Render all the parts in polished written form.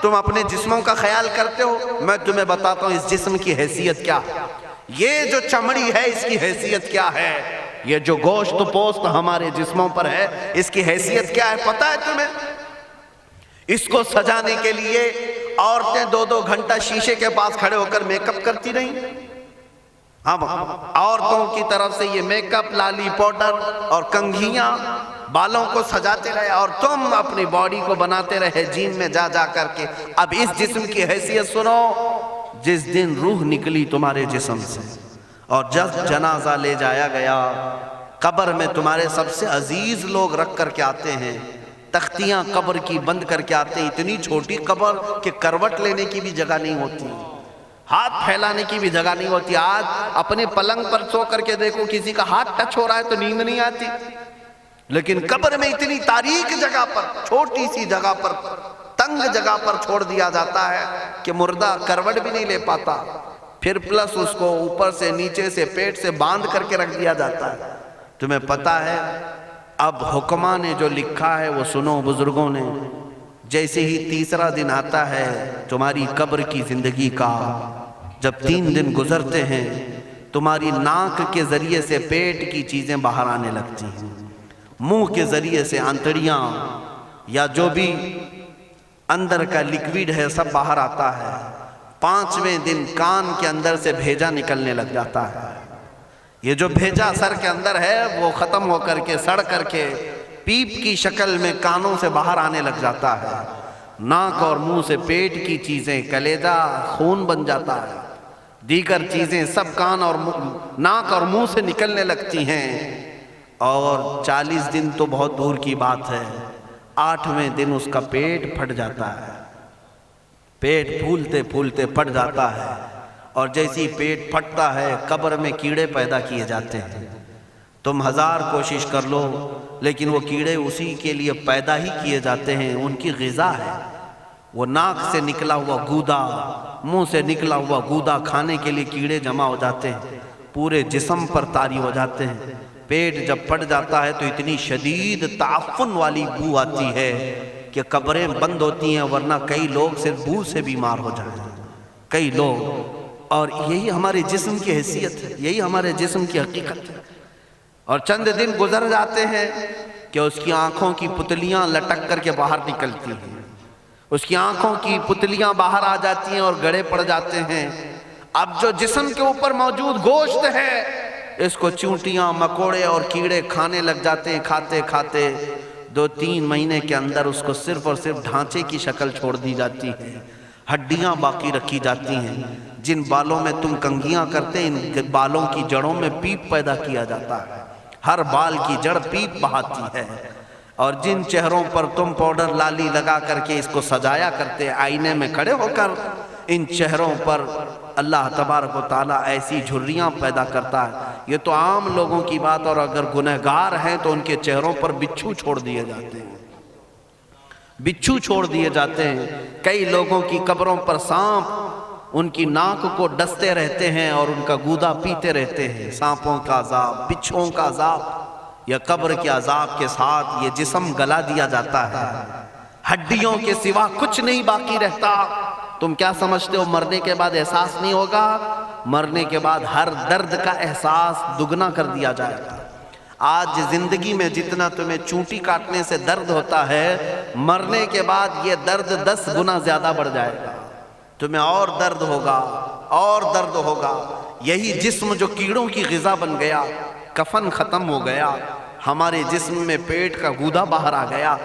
تم اپنے جسموں کا خیال کرتے ہو، میں تمہیں بتاتا ہوں اس جسم کی حیثیت کیا ہے۔ یہ جو چمڑی ہے اس کی حیثیت کیا ہے، یہ جو گوشت پوست ہمارے جسموں پر ہے اس کی حیثیت کیا ہے پتہ ہے تمہیں؟ اس کو سجانے کے لیے عورتیں 2-2 گھنٹہ شیشے کے پاس کھڑے ہو کر میک اپ کرتی رہیں۔ ہم عورتوں کی طرف سے یہ میک اپ، لالی پاؤڈر اور کنگھیاں، بالوں کو سجاتے رہے، اور تم اپنی باڈی کو بناتے رہے جیم میں جا جا کر کے۔ اب اس جسم کی حیثیت سنو، جس دن روح نکلی تمہارے جسم سے اور جب جنازہ لے جایا گیا، قبر میں تمہارے سب سے عزیز لوگ رکھ کر کے آتے ہیں، تختیاں قبر کی بند کر کے آتے ہیں، اتنی چھوٹی قبر کہ کروٹ لینے کی بھی جگہ نہیں ہوتی، ہاتھ پھیلانے کی بھی جگہ نہیں ہوتی۔ آج اپنے پلنگ پر سو کر کے دیکھو، کسی کا ہاتھ ٹچ ہو رہا ہے تو نیند نہیں آتی، لیکن قبر میں اتنی تاریک جگہ پر، چھوٹی سی جگہ پر، تنگ جگہ پر چھوڑ دیا جاتا ہے کہ مردہ کروٹ بھی نہیں لے پاتا، پھر پلس اس کو اوپر سے نیچے سے پیٹ سے باندھ کر کے رکھ دیا جاتا ہے۔ تمہیں پتا ہے اب حکماں نے جو لکھا ہے وہ سنو بزرگوں نے، جیسے ہی تیسرا دن آتا ہے تمہاری قبر کی زندگی کا، جب 3 دن گزرتے ہیں تمہاری ناک کے ذریعے سے پیٹ کی چیزیں باہر آنے لگتی ہیں، منہ کے ذریعے سے آنتڑیاں یا جو بھی اندر کا لیکویڈ ہے سب باہر آتا ہے۔ 5ویں دن کان کے اندر سے بھیجا نکلنے لگ جاتا ہے، یہ جو بھیجا سر کے اندر ہے وہ ختم ہو کر کے سڑ کر کے پیپ کی شکل میں کانوں سے باہر آنے لگ جاتا ہے، ناک اور منہ سے پیٹ کی چیزیں، کلیجہ، خون بن جاتا ہے، دیگر چیزیں سب کان اور ناک اور منہ سے نکلنے لگتی ہیں، اور 40 دن تو بہت دور کی بات ہے، 8ویں دن اس کا پیٹ پھٹ جاتا ہے، پیٹ پھولتے پھولتے پھٹ جاتا ہے، اور جیسی پیٹ پھٹتا ہے قبر میں کیڑے پیدا کیے جاتے ہیں۔ تم 1000 کوشش کر لو لیکن وہ کیڑے اسی کے لیے پیدا ہی کیے جاتے ہیں، ان کی غذا ہے۔ وہ ناک سے نکلا ہوا گودا، منہ سے نکلا ہوا گودا کھانے کے لیے کیڑے جمع ہو جاتے ہیں، پورے جسم پر طاری ہو جاتے ہیں۔ پیٹ جب پھٹ جاتا ہے تو اتنی شدید تعفن والی بو آتی ہے کہ قبریں بند ہوتی ہیں، ورنہ کئی لوگ صرف بو سے بیمار ہو جائیں، کئی لوگ۔ اور یہی ہمارے جسم کی حیثیت ہے، یہی ہمارے جسم کی حقیقت ہے۔ اور چند دن گزر جاتے ہیں کہ اس کی آنکھوں کی پتلیاں لٹک کر کے باہر نکلتی ہیں، اس کی آنکھوں کی پتلیاں باہر آ جاتی ہیں اور گڑے پڑ جاتے ہیں۔ اب جو جسم کے اوپر موجود گوشت ہے اس کو چونٹیاں، مکوڑے اور کیڑے کھانے لگ جاتے ہیں، کھاتے کھاتے 2-3 مہینے کے اندر اس کو صرف اور صرف ڈھانچے کی شکل چھوڑ دی جاتی ہے، ہڈیاں باقی رکھی جاتی ہیں۔ جن بالوں میں تم کنگھیاں کرتے ہیں ان بالوں کی جڑوں میں پیپ پیدا کیا جاتا ہے، ہر بال کی جڑ پیپ بہاتی ہے۔ اور جن چہروں پر تم پاؤڈر لالی لگا کر کے اس کو سجایا کرتے، آئینے میں کھڑے ہو کر ان چہروں پر اللہ تبارک و تعالیٰ ایسی جھریاں پیدا کرتا ہے۔ یہ تو عام لوگوں کی بات، اور اگر گنہگار ہیں تو ان کے چہروں پر بچھو چھوڑ دیے جاتے ہیں، بچھو چھوڑ دیے جاتے ہیں۔ کئی لوگوں کی قبروں پر سانپ ان کی ناک کو ڈستے رہتے ہیں اور ان کا گودا پیتے رہتے ہیں۔ سانپوں کا عذاب، بچھوؤں کا عذاب، یا قبر کے عذاب کے ساتھ یہ جسم گلا دیا جاتا ہے، ہڈیوں کے سوا کچھ نہیں باقی رہتا۔ تم کیا سمجھتے ہو مرنے کے بعد احساس نہیں ہوگا؟ مرنے کے بعد ہر درد کا احساس دگنا کر دیا جائے گا۔ آج زندگی میں جتنا تمہیں چونٹی کاٹنے سے درد ہوتا ہے، مرنے کے بعد یہ درد 10 گنا زیادہ بڑھ جائے گا، تمہیں اور درد ہوگا، اور درد ہوگا۔ یہی جسم جو کیڑوں کی غذا بن گیا، کفن ختم ہو گیا، ہمارے جسم میں پیٹ کا گودا باہر آ گیا،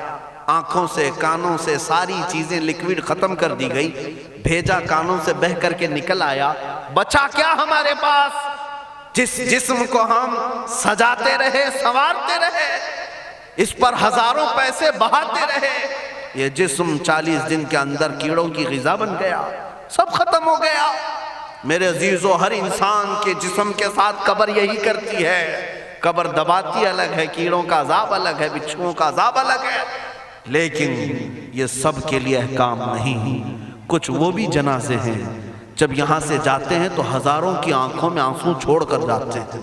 آنکھوں سے کانوں سے ساری چیزیں لکوڈ ختم کر دی گئی، بھیجا کانوں سے بہہ کر کے نکل آیا، بچا کیا ہمارے پاس؟ جس جسم کو ہم سجاتے رہے، سنوارتے رہے، اس پر ہزاروں پیسے بہاتے رہے، یہ جسم 40 دن کے اندر کیڑوں کی غذا بن گیا، سب ختم ہو گیا۔ میرے عزیزو، ہر انسان کے جسم کے ساتھ قبر یہی کرتی ہے، قبر دباتی الگ ہے، کیڑوں کا عذاب الگ ہے، بچھوؤں کا عذاب الگ ہے، لیکن یہ سب کے لیے احکام نہیں۔ کچھ وہ بھی جنازے ہیں جب یہاں سے جاتے ہیں تو ہزاروں کی آنکھوں میں آنسو چھوڑ کر جاتے ہیں،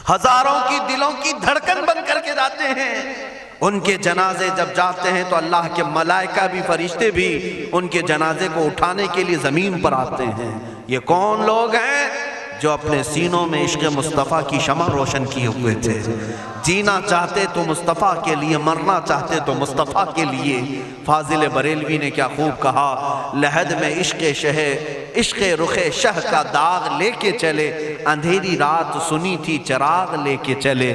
ہزاروں کی دلوں کی دھڑکن بن کر کے جاتے ہیں، ان کے جنازے جب جاتے ہیں تو اللہ کے ملائکہ بھی فرشتے بھی ان کے جنازے کو اٹھانے کے لیے زمین پر آتے ہیں۔ یہ کون لوگ ہیں؟ جو اپنے سینوں میں عشق مصطفیٰ کی شمع روشن کیے ہوئے تھے، جینا چاہتے تو مصطفیٰ کے لیے، مرنا چاہتے تو مصطفیٰ کے لیے۔ فاضل بریلوی نے کیا خوب کہا، لحد میں عشق رخ شہ کا داغ لے کے چلے، اندھیری رات سنی تھی چراغ لے کے چلے۔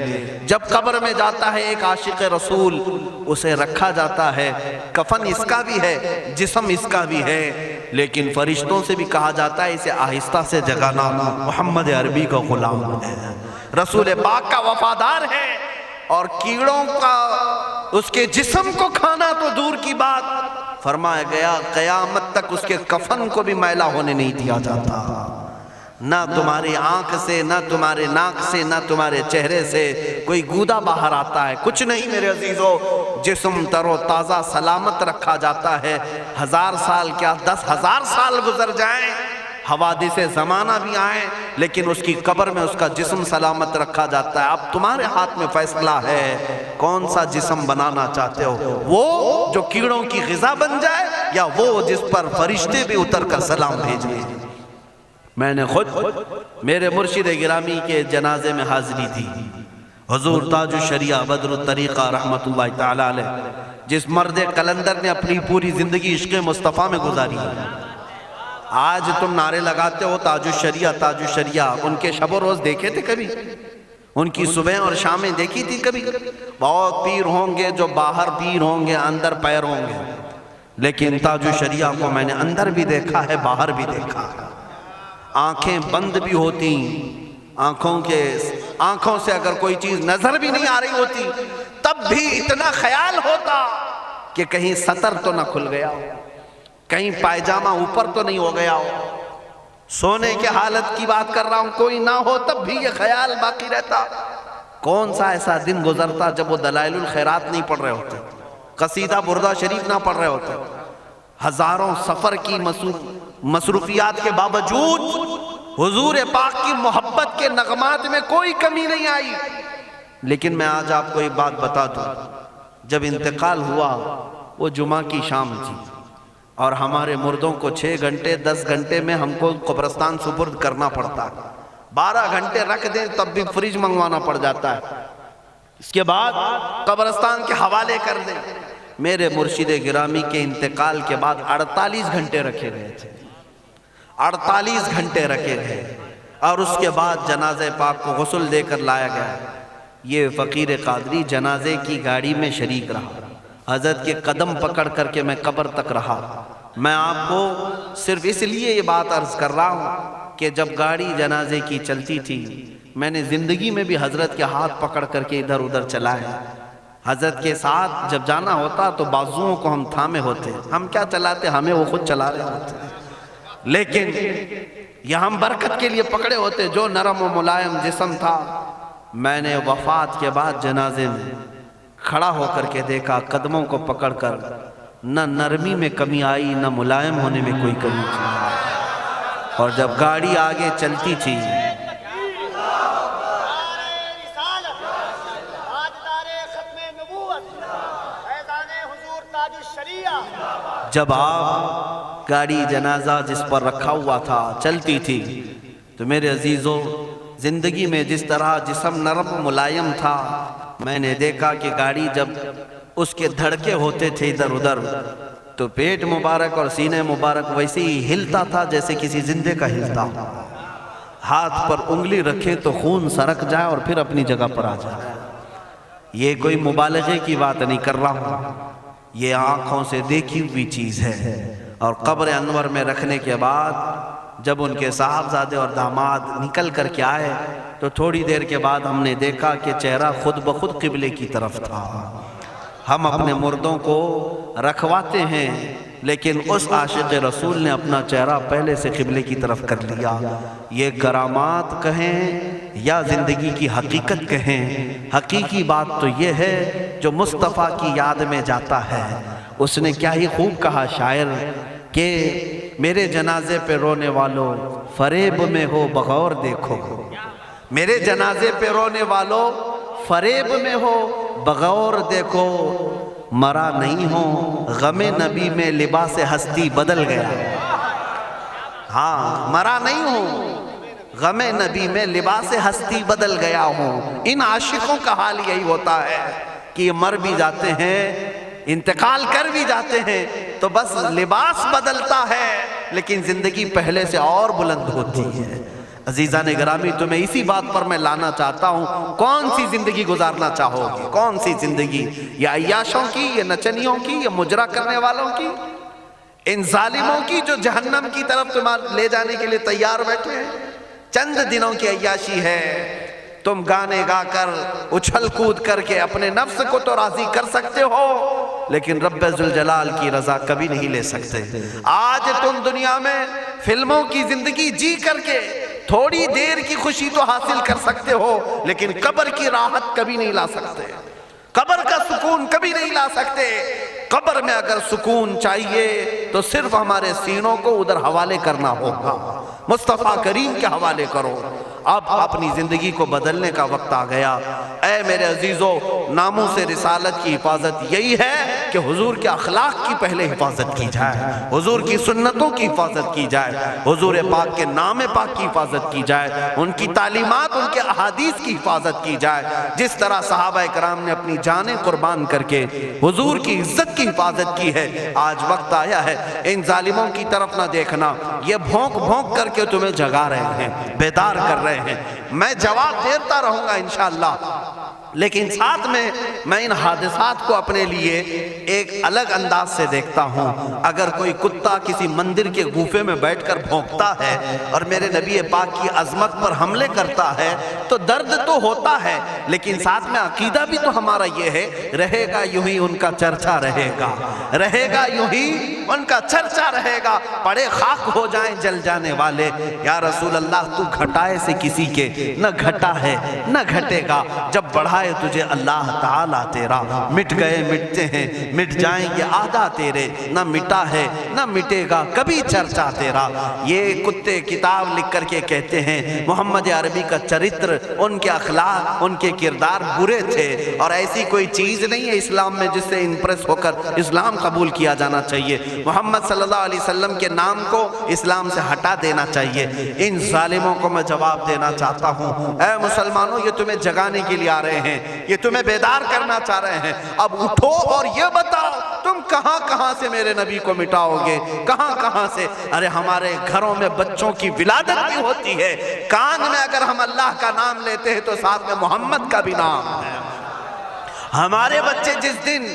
جب قبر میں جاتا ہے ایک عاشق رسول، اسے رکھا جاتا ہے، کفن اس کا بھی ہے، جسم اس کا بھی ہے، لیکن فرشتوں سے بھی کہا جاتا ہے اسے آہستہ سے جگانا، محمد عربی کا غلام ہے، رسول پاک کا وفادار ہے، اور کیڑوں کا اس کے جسم کو کھانا تو دور کی بات، فرمایا گیا قیامت تک اس کے کفن کو بھی میلا ہونے نہیں دیا جاتا۔ نہ تمہاری آنکھ سے، نہ تمہارے ناک سے، نہ تمہارے چہرے سے کوئی گودا باہر آتا ہے، کچھ نہیں میرے عزیزو، جسم تر و تازہ سلامت رکھا جاتا ہے۔ 1000 سال کیا 10,000 سال گزر جائیں، حوادث زمانہ بھی آئیں، لیکن اس کی قبر میں اس کا جسم سلامت رکھا جاتا ہے۔ اب تمہارے ہاتھ میں فیصلہ ہے، کون سا جسم بنانا چاہتے ہو، وہ جو کیڑوں کی غذا بن جائے، یا وہ جس پر فرشتے بھی اتر کر سلام بھیجیں۔ میں نے خود میرے مرشد گرامی کے جنازے میں حاضری دی، حضور تاج الشریعہ بدر الطریقہ رحمت اللہ تعالی علیہ، جس مرد قلندر نے اپنی پوری زندگی عشق مصطفیٰ میں گزاری ہے۔ آج تم نعرے لگاتے ہو تاج الشریعہ تاج الشریعہ، ان کے شب و روز دیکھے تھے کبھی؟ ان کی صبح اور شامیں دیکھی تھی کبھی؟ بہت پیر ہوں گے جو باہر پیر ہوں گے، اندر پیر ہوں گے، لیکن تاج الشریعہ کو میں نے اندر بھی دیکھا ہے، باہر بھی دیکھا ہے۔ آنکھیں بند بھی ہوتی، آنکھوں سے اگر کوئی چیز نظر بھی نہیں آ رہی ہوتی، تب بھی اتنا خیال ہوتا کہ کہیں سطر تو نہ کھل گیا ہو، کہیں پائجامہ اوپر تو نہیں ہو گیا ہو۔ سونے کے حالت کی بات کر رہا ہوں، کوئی نہ ہو تب بھی یہ خیال باقی رہتا۔ کون سا ایسا دن گزرتا جب وہ دلائل الخیرات نہیں پڑھ رہے ہوتے، قصیدہ بردہ شریف نہ پڑھ رہے ہوتے، ہزاروں سفر کی مصروفیات کے باوجود حضور پاک کی محبت کے نغمات میں کوئی کمی نہیں آئی۔ لیکن میں آج آپ کو ایک بات بتا دوں، جب انتقال ہوا وہ جمعہ کی شام تھی، اور ہمارے مردوں کو 6 گھنٹے 10 گھنٹے میں ہم کو قبرستان سپرد کرنا پڑتا، 12 گھنٹے رکھ دیں تب بھی فریج منگوانا پڑ جاتا ہے، اس کے بعد قبرستان کے حوالے کر دیں۔ میرے مرشد گرامی کے انتقال کے بعد 48 گھنٹے رکھے گئے تھے، 48 گھنٹے رکھے گئے، اور اس کے بعد جنازہ پاک کو غسل دے کر لایا گیا۔ یہ فقیر قادری جنازے کی گاڑی میں شریک رہا، حضرت کے قدم پکڑ کر کے میں قبر تک رہا۔ میں آپ کو صرف اس لیے یہ بات عرض کر رہا ہوں کہ جب گاڑی جنازے کی چلتی تھی، میں نے زندگی میں بھی حضرت کے ہاتھ پکڑ کر کے ادھر ادھر چلائے۔ حضرت کے ساتھ جب جانا ہوتا تو بازوؤں کو ہم تھامے ہوتے، ہم کیا چلاتے، ہمیں وہ خود چلا رہے ہوتے، لیکن یہ ہم برکت کے لیے پکڑے ہوتے۔ جو نرم و ملائم جسم تھا، میں نے وفات کے بعد جنازے میں کھڑا ہو کر کے دیکھا، قدموں کو پکڑ کر، نہ نرمی میں کمی آئی، نہ ملائم ہونے میں کوئی کمی تھی۔ اور جب گاڑی آگے چلتی تھی، جب آپ گاڑی جنازہ جس پر رکھا ہوا تھا چلتی تھی، تو میرے عزیزو زندگی میں جس طرح جسم نرم ملائم تھا، میں نے دیکھا کہ گاڑی جب اس کے دھڑکے ہوتے تھے ادھر ادھر، تو پیٹ مبارک اور سینے مبارک ویسے ہی ہلتا تھا جیسے کسی زندے کا ہلتا۔ ہاتھ پر انگلی رکھے تو خون سرک جائے اور پھر اپنی جگہ پر آ جائے۔ یہ کوئی مبالغے کی بات نہیں کر رہا ہوں، یہ آنکھوں سے دیکھی ہوئی چیز ہے۔ اور قبر انور میں رکھنے کے بعد جب ان کے صاحبزادے اور داماد نکل کر کے آئے، تو تھوڑی دیر کے بعد ہم نے دیکھا کہ چہرہ خود بخود قبلے کی طرف تھا۔ ہم اپنے مردوں کو رکھواتے ہیں، لیکن اس عاشق رسول نے اپنا چہرہ پہلے سے قبلے کی طرف کر لیا۔ یہ کرامات کہیں یا زندگی کی حقیقت کہیں، حقیقی بات تو یہ ہے جو مصطفیٰ کی یاد میں جاتا ہے۔ اس نے کیا ہی خوب کہا شاعر کہ میرے جنازے پہ رونے والوں فریب میں ہو بغور دیکھو، میرے جنازے پہ رونے والوں فریب میں ہو بغور دیکھو مرا نہیں ہوں، غم نبی میں لباس ہستی بدل گیا۔ ہاں مرا نہیں ہوں، غم نبی میں لباس ہستی بدل گیا ہوں۔ ان عاشقوں کا حال یہی ہوتا ہے کہ یہ مر بھی جاتے ہیں، انتقال کر بھی جاتے ہیں، تو بس لباس بدلتا ہے لیکن زندگی پہلے سے اور بلند ہوتی ہے۔ عزیزان گرامی، تمہیں اسی بات پر میں لانا چاہتا ہوں، کون سی زندگی گزارنا چاہو گے؟ کون سی زندگی؟ یا عیاشوں کی، یا نچنیوں کی، یا مجرا کرنے والوں کی، ان ظالموں کی جو جہنم کی طرف تمہیں لے جانے کے لیے تیار بیٹھے ہیں؟ چند دنوں کی عیاشی ہے، تم گانے گا کر اچھل کود کر کے اپنے نفس کو تو راضی کر سکتے ہو، لیکن رب ذوالجلال کی رضا کبھی نہیں لے سکتے۔ آج تم دنیا میں فلموں کی زندگی جی کر کے تھوڑی دیر کی خوشی تو حاصل کر سکتے ہو، لیکن قبر کی راحت کبھی نہیں لا سکتے، قبر کا سکون کبھی نہیں لا سکتے۔ قبر میں اگر سکون چاہیے تو صرف ہمارے سینوں کو ادھر حوالے کرنا ہوگا، مصطفیٰ کریم کے حوالے کرو۔ اب اپنی زندگی کو بدلنے کا وقت آ گیا۔ اے میرے عزیزو، ناموس رسالت کی حفاظت یہی ہے کہ حضور کے اخلاق کی پہلے حفاظت کی جائے، حضور کی سنتوں کی حفاظت کی جائے، حضور پاک کے نام پاک کی حفاظت کی جائے، ان کی تعلیمات، ان کے احادیث کی حفاظت کی جائے۔ جس طرح صحابہ کرام نے اپنی جانیں قربان کر کے حضور کی عزت کی حفاظت کی ہے، آج وقت آیا ہے ان ظالموں کی طرف نہ دیکھنا۔ یہ بھونک بھونک کر کے تمہیں جگا رہے ہیں، بیدار کر رہے ہیں۔ میں جواب دیتا رہوں گا انشاءاللہ، لیکن ساتھ میں ان حادثات کو اپنے لیے ایک الگ انداز سے دیکھتا ہوں۔ اگر کوئی کتا کسی مندر کے گوفے میں بیٹھ کر بھونکتا ہے اور میرے نبی پاک کی عظمت پر حملے کرتا ہے تو درد تو ہوتا ہے، لیکن ساتھ میں عقیدہ بھی تو ہمارا یہ ہے، رہے گا یوں ہی ان کا چرچا رہے گا، رہے گا یوں ہی ان کا چرچا رہے گا، پڑے خاک ہو جائیں جل جانے والے۔ یا رسول اللہ، تو گھٹائے سے کسی کے نہ گھٹا ہے نہ گھٹے گا، جب بڑھائے تجھے اللہ تعالیٰ تیرا، مٹ گئے مٹتے ہیں مٹ جائیں گے آدھا تیرے، نہ مٹا ہے نہ مٹے گا کبھی چرچا تیرا۔ یہ کتے کتاب لکھ کر کے کہتے ہیں محمد عربی کا چرتر، ان کے اخلاق، ان کے کردار برے تھے، اور ایسی کوئی چیز نہیں ہے اسلام میں جس سے امپریس ہو کر اسلام قبول کیا جانا چاہیے۔ محمد صلی اللہ علیہ وسلم کے نام کو اسلام سے ہٹا دینا چاہیے۔ ان ظالموں کو میں جواب دینا چاہتا ہوں، اے مسلمانوں، یہ تمہیں جگانے کے لیے آ رہے ہیں، یہ تمہیں بیدار کرنا چاہ رہے ہیں۔ اب اٹھو اور یہ بتاؤ تم کہاں کہاں سے میرے نبی کو مٹاؤ گے، کہاں کہاں سے؟ ارے ہمارے گھروں میں بچوں کی ولادت بھی ہوتی ہے، کان میں اگر ہم اللہ کا نام لیتے ہیں تو ساتھ میں محمد کا بھی نام ہے۔ ہمارے بچے جس دن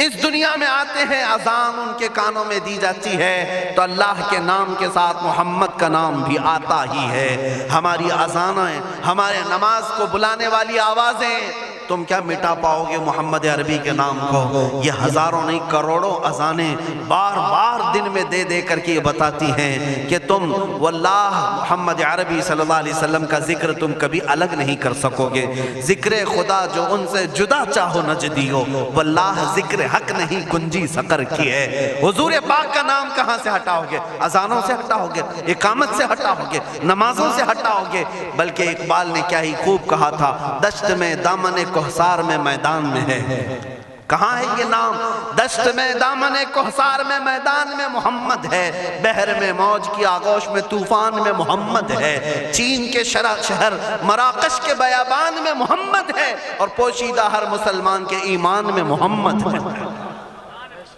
اس دنیا میں آتے ہیں، اذان ان کے کانوں میں دی جاتی ہے تو اللہ کے نام کے ساتھ محمد کا نام بھی آتا ہی ہے۔ ہماری اذانیں، ہمارے نماز کو بلانے والی آوازیں، تم کیا مٹا پاؤ گے محمد عربی کے نام کو؟ یہ ہزاروں نہیں کروڑوں اذانیں بار بار دن میں دے دے کر کے یہ بتاتی ہیں کہ تم واللہ محمد عربی صلی اللہ علیہ وسلم کا ذکر تم کبھی الگ نہیں کر سکو گے۔ ذکر خدا جو ان سے جدا چاہو نجدی ہو، واللہ ذکر حق نہیں گنجی سقر کی ہے۔ حضور پاک کا نام کہاں سے ہٹاؤ گے؟ اذانوں سے ہٹاؤ گے، اقامت سے ہٹاؤ گے، نمازوں سے ہٹاؤ گے؟ بلکہ اقبال نے کیا ہی خوب کہا تھا، دشت میں دامن کوہسار میں میدان میں ہے۔ کہاں ہے یہ نام؟ دشت میں دامن کوہسار میں میدان میں محمد ہے، بحر میں موج کی آغوش میں طوفان میں محمد ہے، چین کے شہر مراکش کے بیابان میں محمد ہے، اور پوشیدہ ہر مسلمان کے ایمان میں محمد ہے۔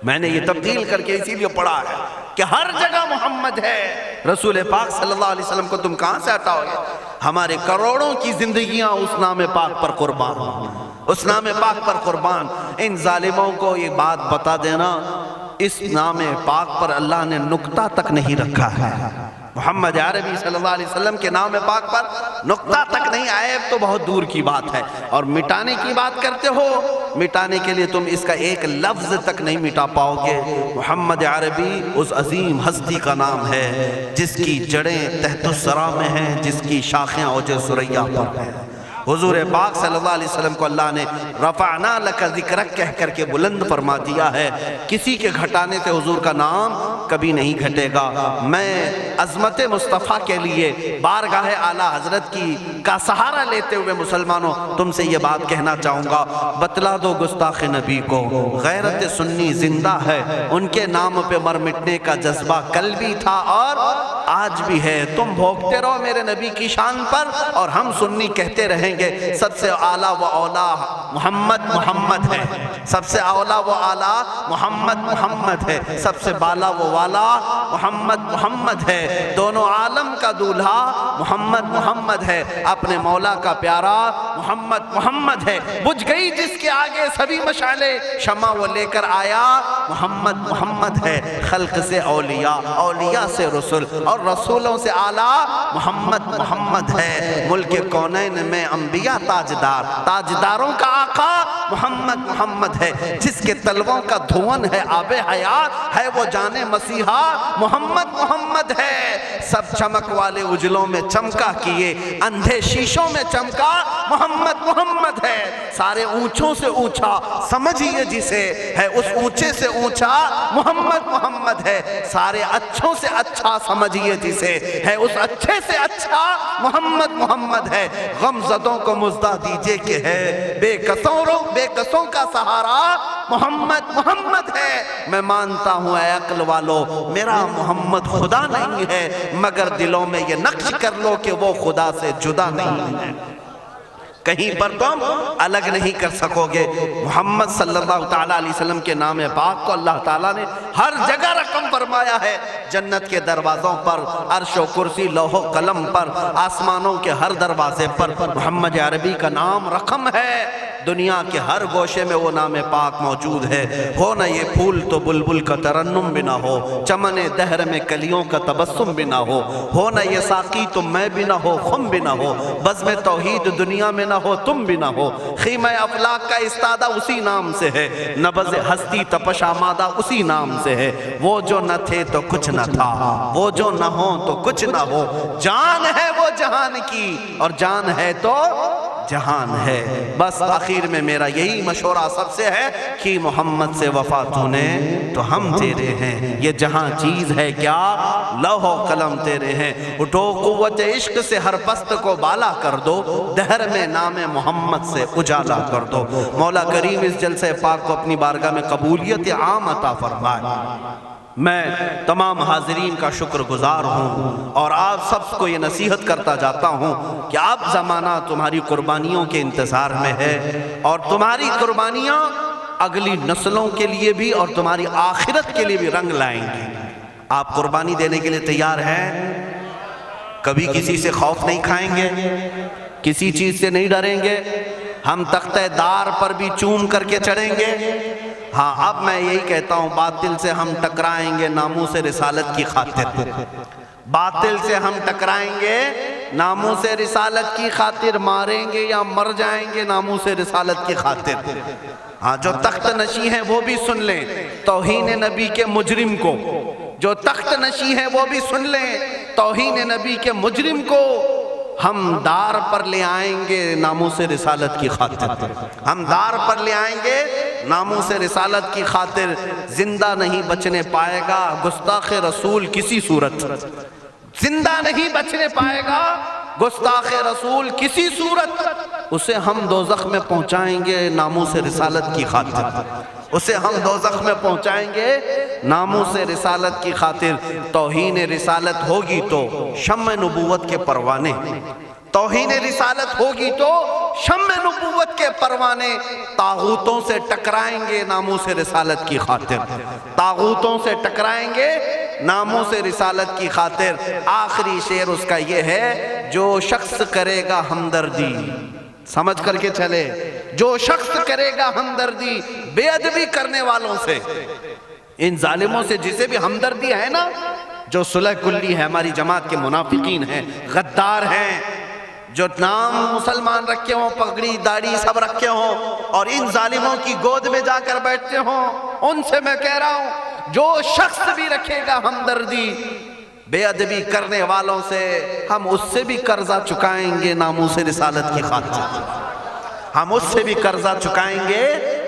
میں نے یہ تبدیل کر کے اسی لیے پڑھا ہے کہ ہر جگہ محمد ہے۔ رسول پاک صلی اللہ علیہ وسلم کو تم کہاں سے ہٹاؤ گے؟ ہمارے کروڑوں کی زندگیاں اس نام پاک پر قربان، اس نام پاک پر قربان۔ ان ظالموں کو یہ بات بتا دینا، اس نام پاک پر اللہ نے نقطہ تک نہیں رکھا ہے۔ محمد عربی صلی اللہ علیہ وسلم کے نام پاک پر نقطہ تک نہیں، عیب تو بہت دور کی بات ہے۔ اور مٹانے کی بات کرتے ہو، مٹانے کے لیے تم اس کا ایک لفظ تک نہیں مٹا پاؤ گے۔ محمد عربی اس عظیم ہستی کا نام ہے جس کی جڑیں تحت الثری میں ہیں، جس کی شاخیں اوج ثریا پر ہیں۔ حضور پاک صلی اللہ علیہ وسلم کو اللہ نے رفعنا لک ذکرک کہہ کر کے بلند فرما دیا ہے. کسی کے گھٹانے سے حضور کا نام کبھی نہیں گھٹے گا. میں عظمت مصطفیٰ کے لیے بارگاہ اعلیٰ حضرت کا سہارا لیتے ہوئے مسلمانوں تم سے یہ بات کہنا چاہوں گا، بتلا دو گستاخ نبی کو غیرت سنی زندہ ہے، ان کے نام پہ مر مٹنے کا جذبہ کل بھی تھا اور آج بھی ہے. تم بھوگتے رہو میرے نبی کی شان پر اور ہم سنی کہتے رہیں گے سب سے اعلیٰ و اولا محمد ہے، سب سے اولا و اعلیٰ محمد ہے، سب سے بالا و والا محمد ہے. دونوں عالم کا دولہا محمد ہے، اپنے مولا کا پیارا محمد ہے. بجھ گئی جس کے آگے سبھی مشعلے، شمع وہ لے کر آیا محمد ہے. خلق سے اولیاء سے رسول اور رسولوں سے اعلیٰ محمد ہے. ملک کونین میں انبیاء تاجداروں کا آقا محمد ہے. جس کے تلووں کا دھون ہے آب حیات ہے وہ جانے مسیحا محمد ہے. سب چمک والے اجلوں میں چمکا کیے اندھے شیشوں میں چمکا محمد ہے. سارے اونچوں سے اونچا سمجھیے جسے ہے اس اونچے سے اونچا محمد ہے. سارے اچھوں سے اچھا سمجھیے جسے ہے اس اچھے سے اچھا محمد ہے. غم زدوں کو مزدہ دیجئے کہ ہے بے قصوں کا سہارا محمد ہے. میں مانتا ہوں اے عقل والو میرا محمد خدا نہیں ہے، مگر دلوں میں یہ نقش کر لو کہ وہ خدا سے جدا نہیں ہے. کہیں پر تم الگ نہیں کر سکو گے. محمد صلی اللہ تعالیٰ علیہ وسلم کے نام پاک کو اللہ تعالیٰ نے ہر جگہ رقم فرمایا ہے. جنت کے دروازوں پر، عرش و کرسی، لوح و قلم پر، آسمانوں کے ہر دروازے پر محمد عربی کا نام رقم ہے. دنیا کے ہر گوشے میں وہ نام پاک موجود ہے. ہو نہ یہ پھول تو بلبل کا ترنم بھی نہ ہو، چمن دہر میں کلیوں کا تبسم بھی نہ ہو نہ یہ ساقی تو میں بھی نہ ہو، خم بھی نہ ہو، بزم توحید دنیا میں نہ ہو، تم بھی نہ ہو. خیمہ افلاک کا استادہ اسی نام سے ہے، نبض ہستی تپش آمادہ اسی نام سے ہے. وہ جو نہ تھے تو کچھ نہ تھا، وہ جو نہ ہو تو کچھ نہ ہو. جان ہے وہ جہان کی اور جان ہے تو جہان ہے. بس آخر میں میرا یہی مشورہ سب سے ہے کہ محمد سے وفا تو نے تو ہم تیرے ہیں. یہ جہاں چیز ہے کیا لوح و قلم تیرے ہیں. اٹھو قوت عشق سے ہر پست کو بالا کر دو، دہر میں نام محمد سے اجالا کر دو. مولا کریم اس جلسہ پاک کو اپنی بارگاہ میں قبولیت عام عطا فرمائے. میں تمام حاضرین کا شکر گزار ہوں اور آپ سب کو یہ نصیحت کرتا جاتا ہوں کہ اب زمانہ تمہاری قربانیوں کے انتظار میں ہے اور تمہاری قربانیاں اگلی نسلوں کے لیے بھی اور تمہاری آخرت کے لیے بھی رنگ لائیں گی. آپ قربانی دینے کے لیے تیار ہیں؟ کبھی کسی سے خوف نہیں کھائیں گے، کسی چیز سے نہیں ڈریں گے، ہم تختہ دار پر بھی چوم کر کے چڑھیں گے. ہاں اب میں یہی کہتا ہوں باطل سے ہم ٹکرائیں گے ناموس رسالت کی خاطر. باطل سے ہم ٹکرائیں گے ناموس رسالت کی خاطر، ماریں گے یا مر جائیں گے ناموس رسالت کی خاطر. ہاں جو تخت نشی ہیں وہ بھی سن لیں توہین نبی کے مجرم کو، جو تخت نشی ہیں وہ بھی سن لیں توہین نبی کے مجرم کو ہم دار پر لے آئیں گے ناموس رسالت کی خاطر. ہم دار پر لے آئیں گے ناموس رسالت کی خاطر. زندہ نہیں بچنے پائے گا گستاخ رسول کسی صورت، زندہ نہیں بچنے پائے گا گستاخ رسول کسی صورت. اسے ہم دوزخ میں پہنچائیں گے ناموس رسالت کی خاطر، اسے ہم دوزخ میں پہنچائیں گے ناموس رسالت کی خاطر. توہین رسالت ہوگی تو شمع نبوت کے پروانے، توہین رسالت ہوگی تو شمع نبوت کے پروانے. طاغوتوں سے ٹکرائیں گے ناموس رسالت کی خاطر، طاغوتوں سے ٹکرائیں گے ناموس رسالت کی خاطر. آخری شعر اس کا یہ ہے جو شخص کرے گا ہمدردی، سمجھ کر کے چلے، جو شخص کرے گا ہمدردی بے ادبی کرنے والوں سے، ان ظالموں سے جسے بھی ہمدردی ہے نا، جو صلح کلی ہے ہماری جماعت کے منافقین ہیں، غدار ہیں، جو نام مسلمان رکھے ہوں، پگڑی داڑھی سب رکھے ہوں اور ان ظالموں کی گود میں جا کر بیٹھتے ہوں، ان سے میں کہہ رہا ہوں جو شخص بھی رکھے گا ہمدردی بے ادبی کرنے والوں سے ہم اس سے بھی قرضہ چکائیں گے ناموس رسالت کی خاطر، ہم اس سے بھی قرضہ چکائیں گے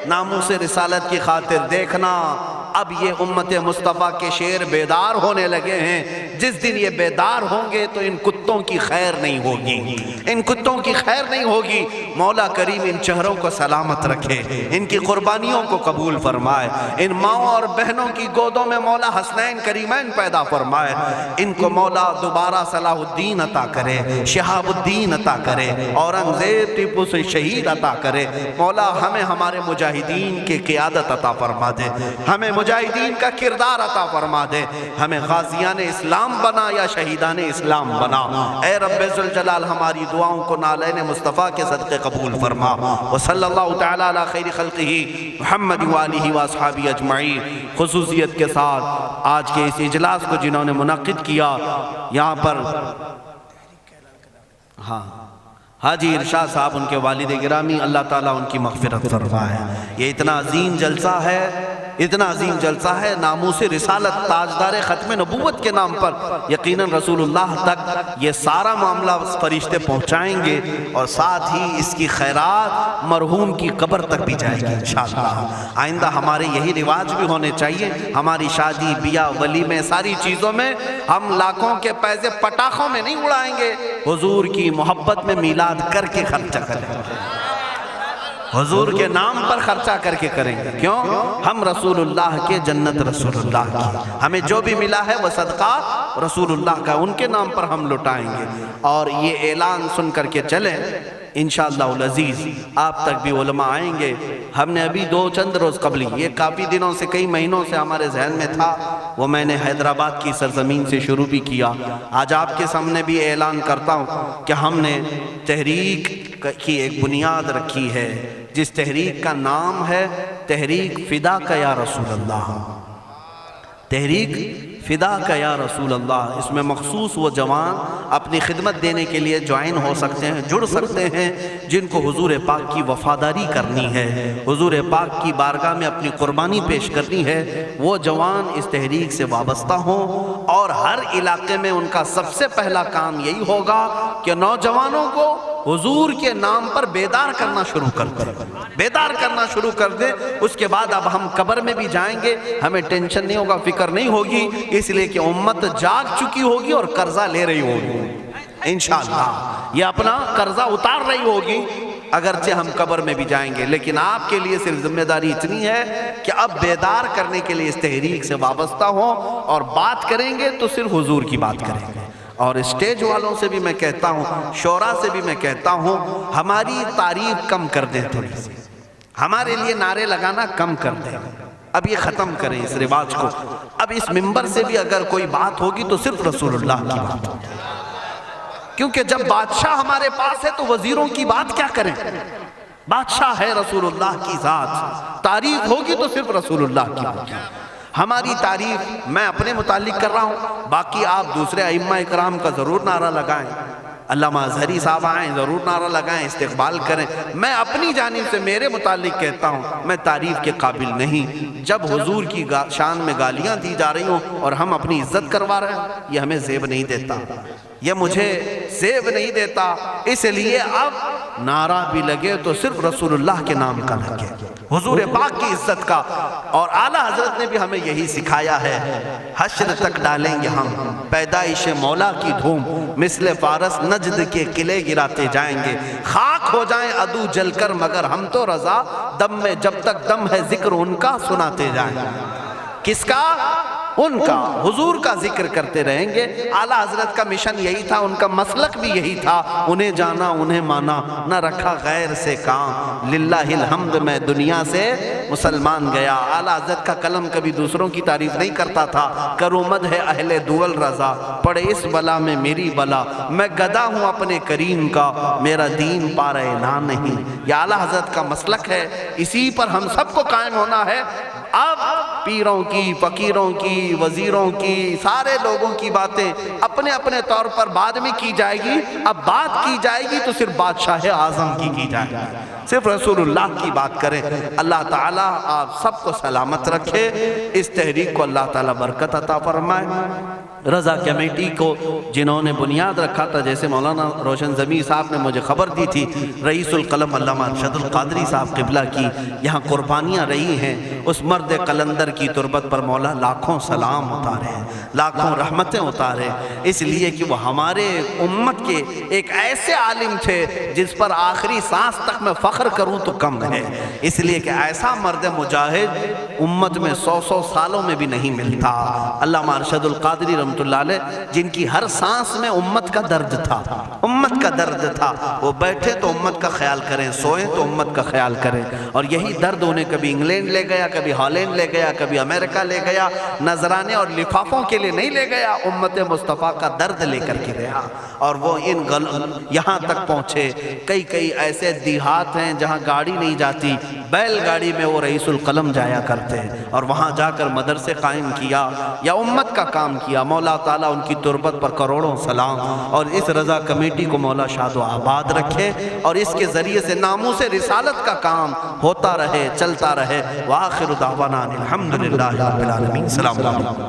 ناموس رسالت کی خاطر۔ دیکھنا اب یہ امت مصطفیٰ کے شیر بیدار ہونے لگے ہیں، جس دن یہ بیدار ہوں گے تو ان کتوں کی خیر نہیں ہوگی، ان کتوں کی خیر نہیں ہوگی۔ مولا کریم ان چہروں کو سلامت رکھے، ان کی قربانیوں کو قبول فرمائے، ان ماؤں اور بہنوں کی گودوں میں مولا حسنین کریمین پیدا فرمائے، ان کو مولا دوبارہ صلاح الدین عطا کرے، شہاب الدین عطا کرے، اورنگزیب ٹیپو سے شہید عطا کرے۔ مولا ہمیں ہمارے مجاہدین کی قیادت عطا فرما دے، ہمیں مجاہدین کا کردار عطا فرما دے، ہمیں غازیان اسلام بنا یا شہیدان اسلام بنا۔ اے رب ذوالجلال ہماری دعاؤں کو نالین مصطفیٰ کے صدقے قبول فرما۔ وصلی اللہ تعالی علی خیر خلقہ محمد وآلہ واصحابہ اجمعین۔ خصوصیت کے ساتھ آج کے اس اجلاس کو جنہوں نے منعقد کیا، یہاں پر حاجی ارشاد صاحب ان کے والد گرامی، اللہ تعالیٰ ان کی مغفرت فرمائے۔ یہ اتنا عظیم جلسہ ہے، اتنا عظیم جلسہ ہے، ناموس رسالت تاجدار ختم نبوت کے نام پر یقیناً رسول اللہ تک یہ سارا معاملہ فرشتے پہنچائیں گے، اور ساتھ ہی اس کی خیرات مرحوم کی قبر تک بھی جائے گی انشاءاللہ۔ آئندہ ہمارے یہی رواج بھی ہونے چاہیے، ہماری شادی بیاہ ولیمے ساری چیزوں میں ہم لاکھوں کے پیسے پٹاخوں میں نہیں اڑائیں گے، حضور کی محبت میں میلاد کر کے خرچہ کریں گے، حضور کے نام پر خرچہ کر کے کریں گے۔ کیوں؟ ہم رسول اللہ کے، جنت رسول اللہ کی، ہمیں جو بھی ملا ہے وہ صدقہ رسول اللہ کا، ان کے نام پر ہم لٹائیں گے۔ اور یہ اعلان سن کر کے چلیں، انشاءاللہ العزیز آپ تک بھی علماء آئیں گے۔ ہم نے ابھی چند روز قبل، یہ کافی دنوں سے، کئی مہینوں سے ہمارے ذہن میں تھا، وہ میں نے حیدرآباد کی سرزمین سے شروع بھی کیا۔ آج آپ کے سامنے بھی اعلان کرتا ہوں کہ ہم نے تحریک کی ایک بنیاد رکھی ہے، جس تحریک کا نام ہے تحریک فدا کا یا رسول اللہ، تحریک فدا کا یا رسول اللہ۔ اس میں مخصوص وہ جوان اپنی خدمت دینے کے لیے جوائن ہو سکتے ہیں، جڑ سکتے ہیں، جن کو حضور پاک کی وفاداری کرنی ہے، حضور پاک کی بارگاہ میں اپنی قربانی پیش کرنی ہے۔ وہ جوان اس تحریک سے وابستہ ہوں، اور ہر علاقے میں ان کا سب سے پہلا کام یہی ہوگا کہ نوجوانوں کو حضور کے نام پر بیدار کرنا شروع کر دیں، بیدار کرنا شروع کر دیں۔ اس کے بعد اب ہم قبر میں بھی جائیں گے، ہمیں ٹینشن نہیں ہوگا، فکر نہیں ہوگی، اس لیے کہ امت جاگ چکی ہوگی اور قرضہ لے رہی ہوگی، انشاءاللہ یہ اپنا قرضہ اتار رہی ہوگی، اگرچہ ہم قبر میں بھی جائیں گے۔ لیکن آپ کے لیے صرف ذمہ داری اتنی ہے کہ اب بیدار کرنے کے لیے اس تحریک سے وابستہ ہوں، اور بات کریں گے تو صرف حضور کی بات کریں گے۔ اور اسٹیج والوں سے بھی میں کہتا ہوں، شورا سے بھی میں کہتا ہوں، ہماری تعریف کم کر دیں، تھوڑی سی ہمارے لیے نعرے لگانا کم کر دیں، اب یہ ختم کریں اس رواج کو۔ اب اس منبر سے بھی اگر کوئی بات ہوگی تو صرف رسول اللہ کی بات ہوگی، کیونکہ جب بادشاہ ہمارے پاس ہے تو وزیروں کی بات کیا کریں، بادشاہ ہے رسول اللہ کی ذات، تعریف ہوگی تو صرف رسول اللہ کی ہوگی۔ ہماری تعریف میں اپنے متعلق کر رہا ہوں، باقی آپ دوسرے ائمہ اکرام کا ضرور نعرہ لگائیں، علامہ اظہری صاحب آئیں ضرور نعرہ لگائیں، استقبال کریں۔ میں اپنی جانب سے میرے متعلق کہتا ہوں، میں تعریف کے قابل نہیں۔ جب حضور کی شان میں گالیاں دی جا رہی ہوں اور ہم اپنی عزت کروا رہے ہیں، یہ ہمیں زیب نہیں دیتا، یہ مجھے زیب نہیں دیتا۔ اس لیے اب نعرہ بھی لگے تو صرف رسول اللہ کے نام کا لگے، حضور پاک کی عزت کا۔ اور اعلیٰ حضرت نے بھی ہمیں یہی سکھایا ہے، حشر تک ڈالیں گے ہم پیدائش مولا کی دھوم، مثل فارس نجد کے قلعے گراتے جائیں گے، خاک ہو جائیں عدو جل کر مگر ہم تو رضا، دم میں جب تک دم ہے ذکر ان کا سناتے جائیں گے۔ کس کا؟ ان کا، حضور کا ذکر کرتے رہیں گے۔ اعلیٰ حضرت کا مشن یہی تھا، ان کا مسلک بھی یہی تھا، انہیں جانا انہیں مانا، نہ رکھا غیر سے کام، للہ الحمد میں دنیا سے مسلمان گیا۔ اعلیٰ حضرت کا قلم کبھی دوسروں کی تعریف نہیں کرتا تھا، کرو مدح ہے اہل دول رضا، پڑے اس بلا میں میری بلا، میں گدا ہوں اپنے کریم کا، میرا دین پارہ نہ نہیں۔ یہ اعلیٰ حضرت کا مسلک ہے، اسی پر ہم سب کو قائم ہونا ہے۔ اب پیروں کی، فقیروں کی، وزیروں کی، سارے لوگوں کی باتیں اپنے اپنے طور پر بعد میں کی جائے گی، اب بات کی جائے گی تو صرف بادشاہ اعظم کی جائے گی، صرف رسول اللہ کی بات کریں۔ اللہ تعالیٰ آپ سب کو سلامت رکھے، اس تحریک کو اللہ تعالیٰ برکت عطا فرمائے۔ رضا کمیٹی کو جنہوں نے بنیاد رکھا تھا، جیسے مولانا روشن زمیں صاحب نے مجھے خبر دی تھی، رئیس القلم علامہ ارشد القادری صاحب قبلہ کی یہاں قربانیاں رہی ہیں، اس مرد قلندر کی تربت پر مولا لاکھوں سلام اتارے ہیں، لاکھوں رحمتیں اتارے، اس لیے کہ وہ ہمارے امت کے ایک ایسے عالم تھے جس پر آخری سانس تک میں فخر کروں تو کم ہے، اس لیے کہ ایسا مرد مجاہد امت میں 100 سالوں میں بھی نہیں ملتا۔ علامہ ارشد القادری رحمۃ اللہ علیہ، جن کی ہر سانس میں امت کا درد تھا، امت کا درد تھا، وہ بیٹھے تو امت کا خیال کریں، سوئیں تو امت کا خیال کریں، اور یہی درد انہیں کبھی انگلینڈ لے گیا، کبھی ہالینڈ لے گیا، کبھی امریکہ لے گیا، نذرانے اور لفافوں کے لیے نہیں لے گیا، امت مصطفیٰ کا درد لے کر کے گیا، اور وہ یہاں تک پہنچے۔ کئی ایسے دیہات ہیں جہاں گاڑی نہیں جاتی، بیل گاڑی میں وہ رئیس القلم جایا کرتے ہیں، اور وہاں جا کر مدرسے قائم کیا یا امت کا کام کیا۔ مولا تعالیٰ ان کی تربت پر کروڑوں سلام، اور اس رضا کمیٹی کو مولا شاد و آباد رکھے، اور اس کے ذریعے سے ناموس رسالت کا کام ہوتا رہے، چلتا رہے۔ وآخر دعوانا الحمدللہ رب العالمین۔ السلام علیکم۔